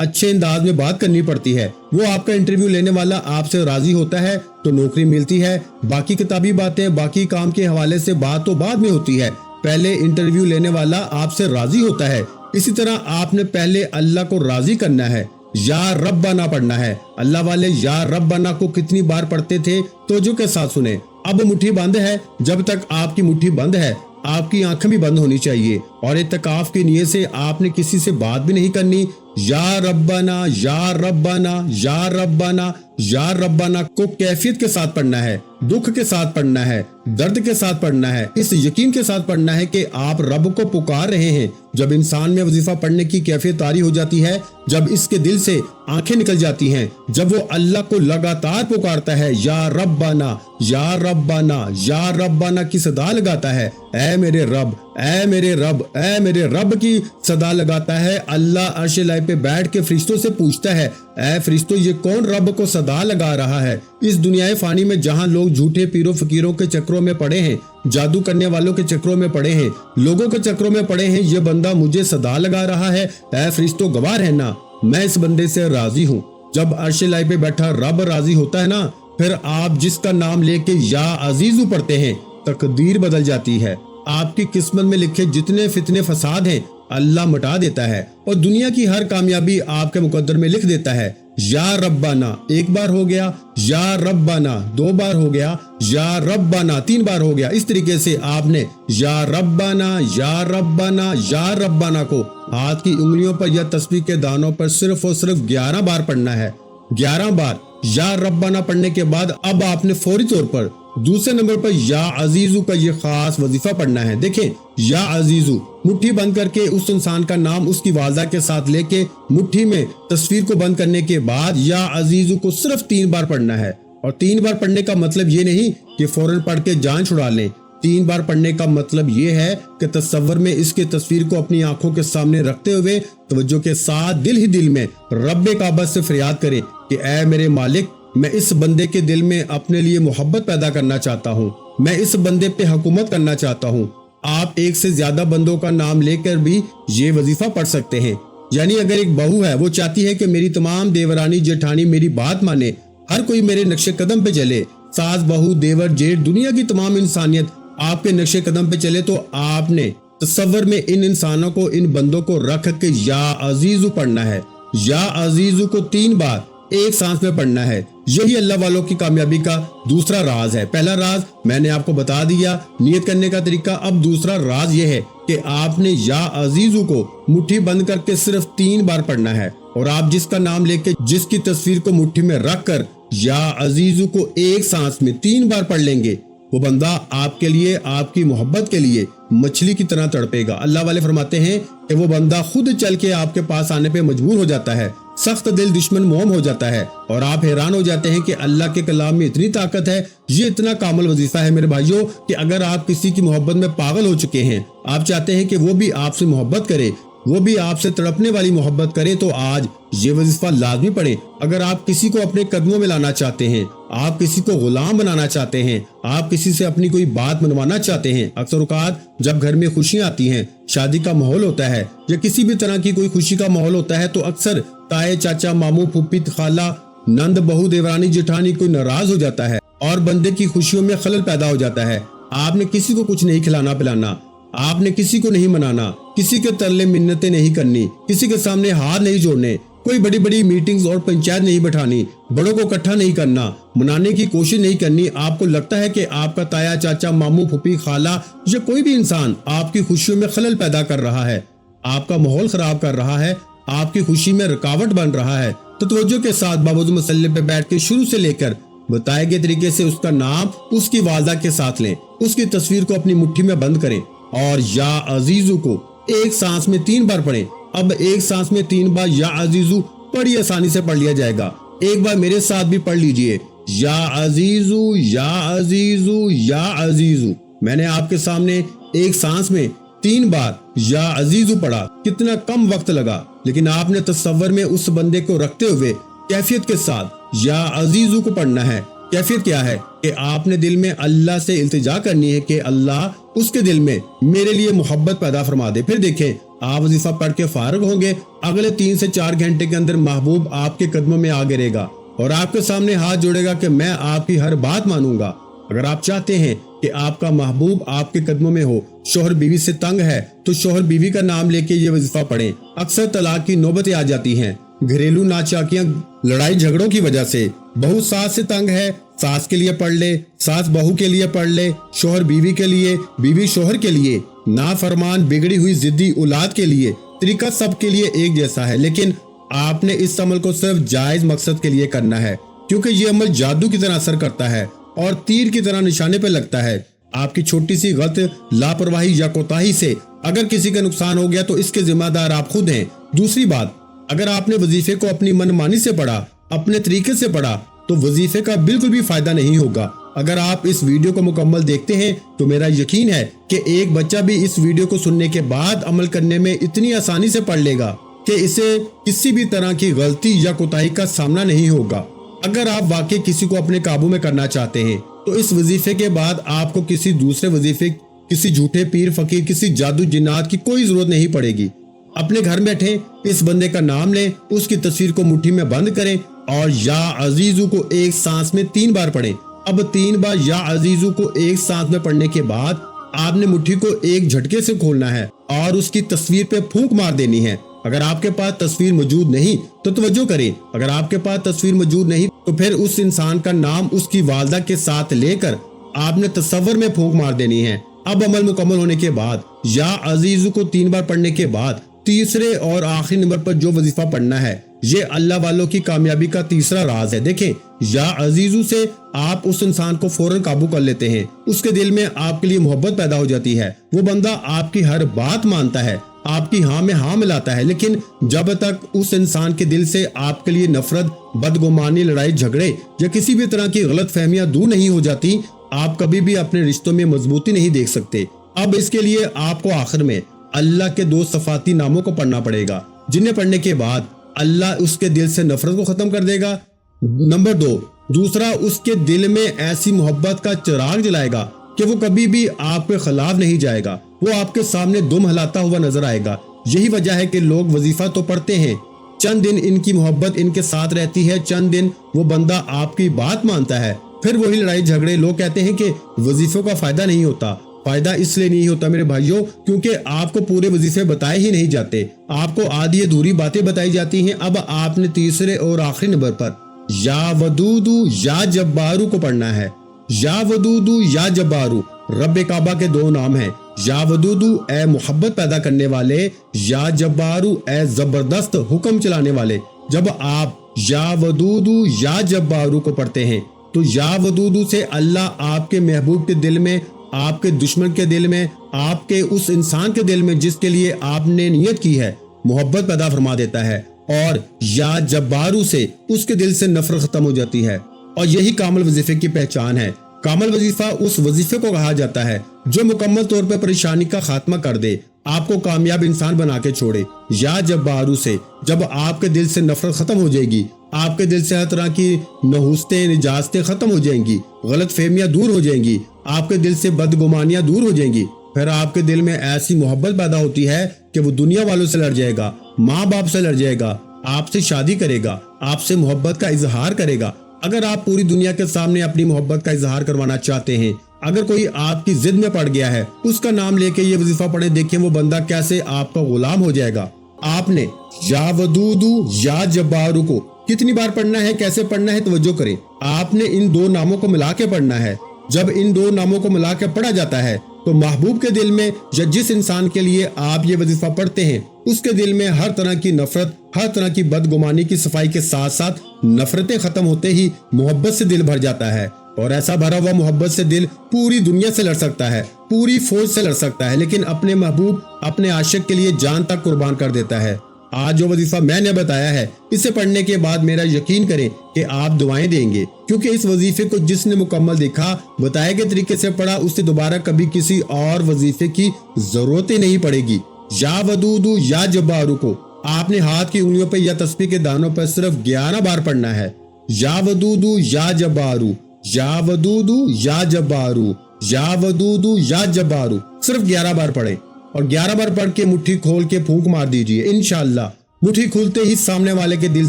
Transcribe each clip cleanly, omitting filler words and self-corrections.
اچھے انداز میں بات کرنی پڑتی ہے۔ وہ آپ کا انٹرویو لینے والا آپ سے راضی ہوتا ہے تو نوکری ملتی ہے۔ باقی کتابی باتیں، باقی کام کے حوالے سے بات تو بعد میں ہوتی ہے، پہلے انٹرویو لینے والا آپ سے راضی ہوتا ہے۔ اسی طرح آپ نے پہلے اللہ کو راضی کرنا ہے، یا ربنا پڑھنا ہے۔ اللہ والے یا ربنا کو کتنی بار پڑھتے تھے توجہ کے ساتھ سنیں۔ اب مٹھی بند ہے، جب تک آپ کی مٹھی بند ہے آپ کی آنکھیں بھی بند ہونی چاہیے، اور اعتکاف کی نیت سے آپ نے کسی سے بات بھی نہیں کرنی۔ یا ربنا یا ربنا یا ربنا یا ربنا کو کیفیت کے ساتھ پڑھنا ہے، دکھ کے ساتھ پڑھنا ہے، درد کے ساتھ پڑھنا ہے، اس یقین کے ساتھ پڑھنا ہے کہ آپ رب کو پکار رہے ہیں۔ جب انسان میں وظیفہ پڑھنے کی کیفیت طاری ہو جاتی ہے، جب اس کے دل سے آنکھیں نکل جاتی ہیں، جب وہ اللہ کو لگاتار پکارتا ہے، یا ربنا یا ربنا یا ربنا کی صدا لگاتا ہے، اے میرے رب اے میرے رب اے میرے رب کی صدا لگاتا ہے، اللہ عرش الہی پہ بیٹھ کے فرشتوں سے پوچھتا ہے، اے فرشتوں یہ کون رب کو صدا لگا رہا ہے؟ اس دنیا فانی میں جہاں لوگ جھوٹے پیروں فقیروں کے چکروں میں پڑے ہیں، جادو کرنے والوں کے چکروں میں پڑے ہیں، لوگوں کے چکروں میں پڑے ہیں، یہ بندہ مجھے صدا لگا رہا ہے، اے فرشتوں گواہ رہنا میں اس بندے سے راضی ہوں۔ جب عرش الہی پہ بیٹھا رب راضی ہوتا ہے نا، پھر آپ جس کا نام لے کے یا عزیزو پڑھتے ہیں، تقدیر بدل جاتی ہے۔ آپ کی قسمت میں لکھے جتنے فتنے فساد ہیں اللہ مٹا دیتا ہے، اور دنیا کی ہر کامیابی آپ کے مقدر میں لکھ دیتا ہے۔ یا ربنا ایک بار ہو گیا، یا ربنا دو بار ہو گیا، یا ربنا تین بار ہو گیا۔ اس طریقے سے آپ نے یا ربنا یا ربنا یا ربنا کو ہاتھ کی انگلیوں پر یا تسبیح کے دانوں پر صرف اور صرف 11 بار پڑھنا ہے۔ 11 بار یا ربنا پڑھنے کے بعد اب آپ نے فوری طور پر دوسرے نمبر پر یا عزیزو کا یہ خاص وظیفہ پڑھنا ہے۔ دیکھیں، یا عزیزو مٹھی بند کر کے اس انسان کا نام اس کی والدہ کے ساتھ لے کے مٹھی میں تصویر کو بند کرنے کے بعد یا عزیزو کو صرف 3 بار پڑھنا ہے۔ اور 3 بار پڑھنے کا مطلب یہ نہیں کہ فوراً پڑھ کے جان چھڑا لیں۔ 3 بار پڑھنے کا مطلب یہ ہے کہ تصور میں اس کی تصویر کو اپنی آنکھوں کے سامنے رکھتے ہوئے توجہ کے ساتھ دل ہی دل میں رب کعبہ سے فریاد کریں کہ اے میرے مالک، میں اس بندے کے دل میں اپنے لیے محبت پیدا کرنا چاہتا ہوں، میں اس بندے پہ حکومت کرنا چاہتا ہوں۔ آپ ایک سے زیادہ بندوں کا نام لے کر بھی یہ وظیفہ پڑھ سکتے ہیں۔ یعنی اگر ایک بہو ہے، وہ چاہتی ہے کہ میری تمام دیورانی جیٹھانی میری بات مانے، ہر کوئی میرے نقش قدم پہ چلے، ساس بہو دیور جیٹھ دنیا کی تمام انسانیت آپ کے نقش قدم پہ چلے، تو آپ نے تصور میں ان انسانوں کو، ان بندوں کو رکھ کے یا عزیزو پڑھنا ہے۔ یا عزیزو کو 3 بار ایک سانس میں پڑھنا ہے۔ یہی اللہ والوں کی کامیابی کا دوسرا راز ہے۔ پہلا راز میں نے آپ کو بتا دیا، نیت کرنے کا طریقہ۔ اب دوسرا راز یہ ہے کہ آپ نے یا عزیزو کو مٹھی بند کر کے صرف 3 بار پڑھنا ہے، اور آپ جس کا نام لے کے جس کی تصویر کو مٹھی میں رکھ کر یا عزیزو کو ایک سانس میں 3 بار پڑھ لیں گے، وہ بندہ آپ کے لیے، آپ کی محبت کے لیے مچھلی کی طرح تڑپے گا۔ اللہ والے فرماتے ہیں کہ وہ بندہ خود چل کے آپ کے پاس آنے پہ مجبور ہو جاتا ہے، سخت دل دشمن موم ہو جاتا ہے، اور آپ حیران ہو جاتے ہیں کہ اللہ کے کلام میں اتنی طاقت ہے۔ یہ اتنا کامل وظیفہ ہے میرے بھائیوں کہ اگر آپ کسی کی محبت میں پاگل ہو چکے ہیں، آپ چاہتے ہیں کہ وہ بھی آپ سے محبت کرے، وہ بھی آپ سے تڑپنے والی محبت کرے، تو آج یہ وظیفہ لازمی پڑھیں۔ اگر آپ کسی کو اپنے قدموں میں لانا چاہتے ہیں، آپ کسی کو غلام بنانا چاہتے ہیں، آپ کسی سے اپنی کوئی بات منوانا چاہتے ہیں، اکثر اوقات جب گھر میں خوشیاں آتی ہیں، شادی کا ماحول ہوتا ہے یا کسی بھی طرح کی کوئی خوشی کا ماحول ہوتا ہے، تو اکثر تائے چاچا ماموں پھوپھی خالہ نند بہو دیورانی جٹھانی کوئی ناراض ہو جاتا ہے اور بندے کی خوشیوں میں خلل پیدا ہو جاتا ہے۔ آپ نے کسی کو کچھ نہیں کھلانا پلانا، آپ نے کسی کو نہیں منانا، کسی کے ترلے منتیں نہیں کرنی، کسی کے سامنے ہاتھ نہیں جوڑنے، کوئی بڑی بڑی میٹنگز اور پنچایت نہیں بٹھانی، بڑوں کو اکٹھا نہیں کرنا، منانے کی کوشش نہیں کرنی۔ آپ کو لگتا ہے کہ آپ کا تایا چاچا ماموں پھوپھی خالہ یا کوئی بھی انسان آپ کی خوشیوں میں خلل پیدا کر رہا ہے، آپ کا ماحول خراب کر رہا ہے، آپ کی خوشی میں رکاوٹ بن رہا ہے، تو توجہ کے ساتھ باوضو مسلے پہ بیٹھ کے شروع سے لے کر بتائے گئے طریقے سے اس کا نام اس کی والدہ کے ساتھ لیں، اس کی تصویر کو اپنی مٹھی میں بند کریں، اور یا عزیزو کو ایک سانس میں 3 بار پڑھیں۔ اب ایک سانس میں 3 بار یا عزیزو بڑی آسانی سے پڑھ لیا جائے گا۔ ایک بار میرے ساتھ بھی پڑھ لیجئے، یا عزیزو یا عزیزو یا عزیزو۔ میں نے آپ کے سامنے ایک سانس میں 3 بار یا عزیزو پڑھا، کتنا کم وقت لگا، لیکن آپ نے تصور میں اس بندے کو رکھتے ہوئے کیفیت کے ساتھ یا عزیزو کو پڑھنا ہے۔ کیفیت کیا ہے کہ آپ نے دل میں اللہ سے التجا کرنی ہے کہ اللہ اس کے دل میں میرے لیے محبت پیدا فرما دے۔ پھر دیکھیں آپ وظیفہ پڑھ کے فارغ ہوں گے، اگلے 3 سے 4 گھنٹے کے اندر محبوب آپ کے قدموں میں آ گرے گا اور آپ کے سامنے ہاتھ جوڑے گا کہ میں آپ کی ہر بات مانوں گا۔ اگر آپ چاہتے ہیں کہ آپ کا محبوب آپ کے قدموں میں ہو، شوہر بیوی سے تنگ ہے تو شوہر بیوی کا نام لے کے یہ وظیفہ پڑھیں۔ اکثر طلاق کی نوبتیں آ جاتی ہیں گھریلو ناچاکیاں، لڑائی جھگڑوں کی وجہ سے۔ بہو ساس سے تنگ ہے، ساس کے لیے پڑھ لے، ساس بہو کے لیے پڑھ لے، شوہر بیوی کے لیے، بیوی شوہر کے لیے، نافرمان بگڑی ہوئی ضدی اولاد کے لیے۔ طریقہ سب کے لیے ایک جیسا ہے، لیکن آپ نے اس عمل کو صرف جائز مقصد کے لیے کرنا ہے، کیونکہ یہ عمل جادو کی طرح اثر کرتا ہے اور تیر کی طرح نشانے پہ لگتا ہے۔ آپ کی چھوٹی سی غلط لاپرواہی یا کوتاہی سے اگر کسی کا نقصان ہو گیا تو اس کے ذمہ دار آپ خود ہیں۔ دوسری بات، اگر آپ نے وظیفے کو اپنی من مانی سے پڑھا، اپنے طریقے سے پڑھا، تو وظیفے کا بالکل بھی فائدہ نہیں ہوگا۔ اگر آپ اس ویڈیو کو مکمل دیکھتے ہیں تو میرا یقین ہے کہ ایک بچہ بھی اس ویڈیو کو سننے کے بعد عمل کرنے میں اتنی آسانی سے پڑھ لے گا کہ اسے کسی بھی طرح کی غلطی یا کوتاہی کا سامنا نہیں ہوگا۔ اگر آپ واقعی کسی کو اپنے قابو میں کرنا چاہتے ہیں تو اس وظیفے کے بعد آپ کو کسی دوسرے وظیفے، کسی جھوٹے پیر فقیر، کسی جادو جنات کی کوئی ضرورت نہیں پڑے گی۔ اپنے گھر بیٹھے اس بندے کا نام لیں، اس کی تصویر کو مٹھی میں بند کریں اور یا عزیزو کو ایک سانس میں 3 بار پڑھیں۔ اب 3 بار یا عزیزو کو ایک سانس میں پڑھنے کے بعد آپ نے مٹھی کو ایک جھٹکے سے کھولنا ہے اور اس کی تصویر پہ پھونک مار دینی ہے۔ اگر آپ کے پاس تصویر موجود نہیں تو توجہ کریں، اگر آپ کے پاس تصویر موجود نہیں تو پھر اس انسان کا نام اس کی والدہ کے ساتھ لے کر آپ نے تصور میں پھونک مار دینی ہے۔ اب عمل مکمل ہونے کے بعد یا عزیزو کو 3 بار پڑھنے کے بعد تیسرے اور آخری نمبر پر جو وظیفہ پڑھنا ہے، یہ اللہ والوں کی کامیابی کا تیسرا راز ہے۔ دیکھیں، یا عزیزو سے آپ اس انسان کو فوراً قابو کر لیتے ہیں، اس کے دل میں آپ کے لیے محبت پیدا ہو جاتی ہے، وہ بندہ آپ کی ہر بات مانتا ہے، آپ کی ہاں میں ہاں ملاتا ہے۔ لیکن جب تک اس انسان کے دل سے آپ کے لیے نفرت، بدگمانی، لڑائی جھگڑے یا کسی بھی طرح کی غلط فہمیاں دور نہیں ہو جاتی، آپ کبھی بھی اپنے رشتوں میں مضبوطی نہیں دیکھ سکتے۔ اب اس کے لیے آپ کو آخر میں اللہ کے 2 صفاتی ناموں کو پڑھنا پڑے گا، جنہیں پڑھنے کے بعد اللہ اس کے دل سے نفرت کو ختم کر دے گا۔ نمبر 2، دوسرا، اس کے دل میں ایسی محبت کا چراغ جلائے گا کہ وہ کبھی بھی آپ کے خلاف نہیں جائے گا، وہ آپ کے سامنے دم ہلاتا ہوا نظر آئے گا۔ یہی وجہ ہے کہ لوگ وظیفہ تو پڑھتے ہیں، چند دن ان کی محبت ان کے ساتھ رہتی ہے، چند دن وہ بندہ آپ کی بات مانتا ہے، پھر وہی لڑائی جھگڑے۔ لوگ کہتے ہیں کہ وظیفوں کا فائدہ نہیں ہوتا۔ فائدہ اس لیے نہیں ہوتا میرے بھائیوں کیونکہ آپ کو پورے وظیفے بتائے ہی نہیں جاتے، آپ کو آدھی ادھوری باتیں بتائی جاتی ہیں۔ اب آپ نے تیسرے اور آخری نمبر پر یا ودودو یا جبارو کو پڑھنا ہے۔ یا ودودو یا جبارو رب کعبہ کے 2 نام ہیں۔ یا ودودو اے محبت پیدا کرنے والے، یا جبارو اے زبردست حکم چلانے والے۔ جب آپ یا ودودو یا جبارو کو پڑھتے ہیں تو یا ودودو سے اللہ آپ کے محبوب کے دل میں، آپ کے دشمن کے دل میں، آپ کے اس انسان کے دل میں جس کے لیے آپ نے نیت کی ہے، محبت پیدا فرما دیتا ہے، اور یا جبارو سے اس کے دل سے نفرت ختم ہو جاتی ہے۔ اور یہی کامل وظیفے کی پہچان ہے۔ کامل وظیفہ اس وظیفے کو کہا جاتا ہے جو مکمل طور پر پریشانی کا خاتمہ کر دے، آپ کو کامیاب انسان بنا کے چھوڑے۔ یا جبارو سے جب آپ کے دل سے نفرت ختم ہو جائے گی، آپ کے دل سے ہر طرح کی نحوستیں، نجاستیں ختم ہو جائیں گی، غلط فہمیاں دور ہو جائیں گی، آپ کے دل سے بدگمانیاں دور ہو جائیں گی، پھر آپ کے دل میں ایسی محبت پیدا ہوتی ہے کہ وہ دنیا والوں سے لڑ جائے گا، ماں باپ سے لڑ جائے گا، آپ سے شادی کرے گا، آپ سے محبت کا اظہار کرے گا۔ اگر آپ پوری دنیا کے سامنے اپنی محبت کا اظہار کروانا چاہتے ہیں، اگر کوئی آپ کی ضد میں پڑ گیا ہے، اس کا نام لے کے یہ وظیفہ پڑھیں، دیکھیں وہ بندہ کیسے آپ کا غلام ہو جائے گا۔ آپ نے یا ودودو یا جبارو کو کتنی بار پڑھنا ہے، کیسے پڑھنا ہے، توجہ کریں۔ آپ نے ان 2 ناموں کو ملا کے پڑھنا ہے۔ جب ان 2 ناموں کو ملا کے پڑھا جاتا ہے تو محبوب کے دل میں یا جس انسان کے لیے آپ یہ وظیفہ پڑھتے ہیں اس کے دل میں ہر طرح کی نفرت، ہر طرح کی بدگمانی کی صفائی کے ساتھ ساتھ نفرتیں ختم ہوتے ہی محبت سے دل بھر جاتا ہے، اور ایسا بھرا ہوا محبت سے دل پوری دنیا سے لڑ سکتا ہے، پوری فوج سے لڑ سکتا ہے، لیکن اپنے محبوب، اپنے عاشق کے لیے جان تک قربان کر دیتا ہے۔ آج جو وظیفہ میں نے بتایا ہے، اسے پڑھنے کے بعد میرا یقین کریں کہ آپ دعائیں دیں گے، کیونکہ اس وظیفے کو جس نے مکمل دیکھا، بتائے گئے طریقے سے پڑھا، اس سے دوبارہ کبھی کسی اور وظیفے کی ضرورت ہی نہیں پڑے گی۔ یا ودودو یا جبارو کو آپ نے ہاتھ کی انگلیوں پہ یا تسبیح کے دانوں پر صرف 11 بار پڑھنا ہے۔ یا ودودو یا جبارو، یا ودودو یا جبارو، یا ودودو یا جبارو صرف 11 بار پڑھیں اور 11 بار پڑھ کے مٹھی کھول کے پھونک مار دیجئے. انشاءاللہ مٹھی کھولتے ہی سامنے والے کے دل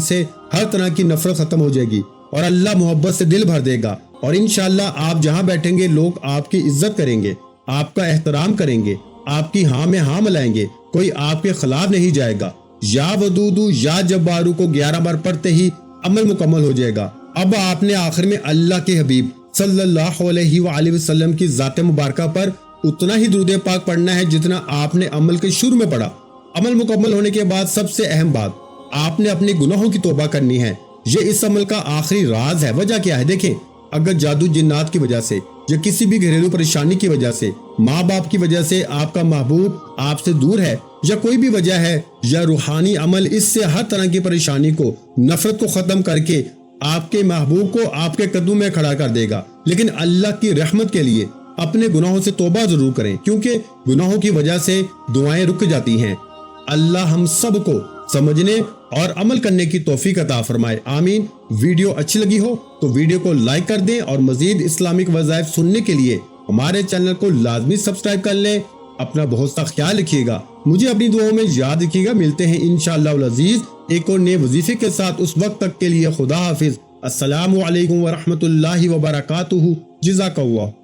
سے ہر طرح کی نفرت ختم ہو جائے گی اور اللہ محبت سے دل بھر دے گا. اور انشاءاللہ آپ جہاں بیٹھیں گے لوگ آپ کی عزت کریں گے, آپ کا احترام کریں گے, آپ کی ہاں میں ہاں ملائیں گے, کوئی آپ کے خلاف نہیں جائے گا. یا ودودو یا جبارو کو 11 بار پڑھتے ہی عمل مکمل ہو جائے گا. اب آپ نے آخر میں اللہ کے حبیب صلی اللہ علیہ وآلہ وسلم کی ذات مبارکہ پر اتنا ہی درود پاک پڑھنا ہے جتنا آپ نے عمل کے شروع میں پڑھا. عمل مکمل ہونے کے بعد سب سے اہم بات, آپ نے اپنے گناہوں کی توبہ کرنی ہے. یہ اس عمل کا آخری راز ہے. وجہ کیا ہے؟ دیکھیں, اگر جادو جنات کی وجہ سے یا کسی بھی گھریلو پریشانی کی وجہ سے, ماں باپ کی وجہ سے آپ کا محبوب آپ سے دور ہے, یا کوئی بھی وجہ ہے, یا روحانی عمل اس سے ہر طرح کی پریشانی کو, نفرت کو ختم کر کے آپ کے محبوب کو آپ کے قدموں میں کھڑا کر دے گا. لیکن اللہ کی رحمت کے لیے اپنے گناہوں سے توبہ ضرور کریں, کیونکہ گناہوں کی وجہ سے دعائیں رک جاتی ہیں. اللہ ہم سب کو سمجھنے اور عمل کرنے کی توفیق عطا فرمائے, آمین. ویڈیو اچھی لگی ہو تو ویڈیو کو لائک کر دیں اور مزید اسلامک وظائف سننے کے لیے ہمارے چینل کو لازمی سبسکرائب کر لیں. اپنا بہت سا خیال رکھیے گا, مجھے اپنی دعاؤں میں یاد رکھیے گا. ملتے ہیں انشاءاللہ العزیز ایک اور نئے وظیفے کے ساتھ. اس وقت تک کے لیے خدا حافظ. السلام علیکم ورحمۃ اللہ وبرکاتہ. جزاک اللہ.